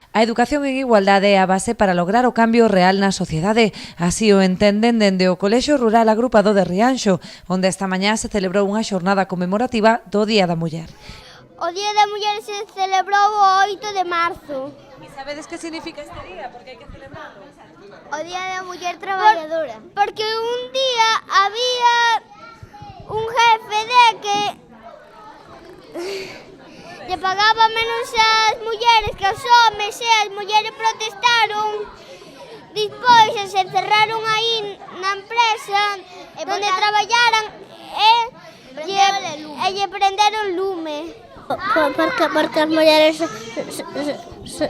A educación en igualdade é a base para lograr o cambio real na sociedade. Así o entenden dende o Colexio Rural Agrupado de Rianxo, onde esta mañá se celebrou unha xornada conmemorativa do Día da Muller. O Día da Muller se celebrou o 8 de marzo. E sabedes que significa este día? Porque hai que celebrarlo. O Día da Muller Traballadora. Porque un día había un jefe de que lle pagaba menos ás mulleres que aos homes e as mulleres protestaron. Despois se encerraron aí na empresa onde traballaran e lle prenderon lume. Porque as mulleres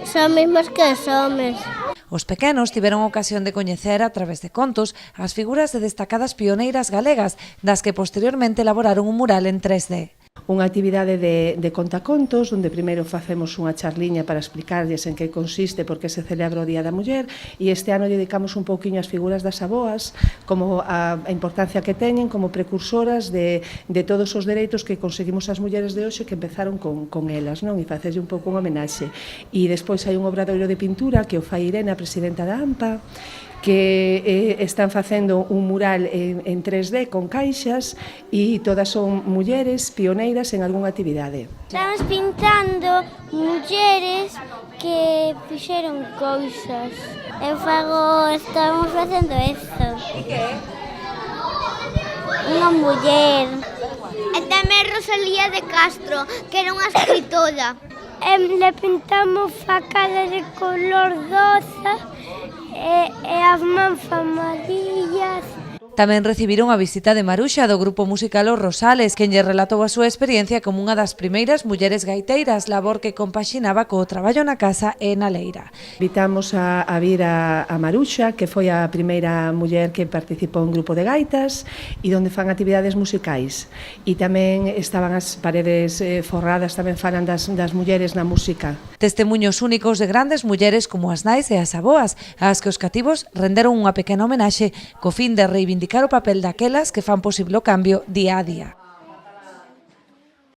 son mesmas que os homes. Os pequenos tiveron ocasión de coñecer a través de contos as figuras de destacadas pioneiras galegas, das que posteriormente elaboraron un mural en 3D. Unha actividade de contacontos, onde primeiro facemos unha charliña para explicarlles en que consiste, por que se celebra o Día da Muller, e este ano dedicamos un pouquiño ás figuras das aboas, como a importancia que teñen como precursoras de todos os dereitos que conseguimos as mulleres de hoxe que empezaron con elas, non? E facerlle un pouco unha homenaxe. E despois hai un obradoiro de pintura que o fai Irene, a presidenta da AMPA, que están facendo un mural en 3D con caixas e todas son mulleres pioneiras en algunha actividade. Estamos pintando mulleres que fixeron cousas. Estamos facendo eso. Que? Unha muller. E tamén Rosalía de Castro, que era unha escritora. Le pintamos a cara de color rosa e as mans amarillas. Tamén recibiron a visita de Maruxa do grupo musical Os Rosales, quen lle relatou a súa experiencia como unha das primeiras mulleres gaiteiras, labor que compaxinaba co traballo na casa e na leira. Invitamos a vir a Maruxa, que foi a primeira muller que participou en grupo de gaitas e onde fan actividades musicais. E tamén estaban as paredes forradas, tamén falan das mulleres na música. Testemuños únicos de grandes mulleres como as nais e as aboas, ás que os cativos renderon unha pequena homenaxe co fin de reivindicar o papel daquelas que fan posible o cambio día a día.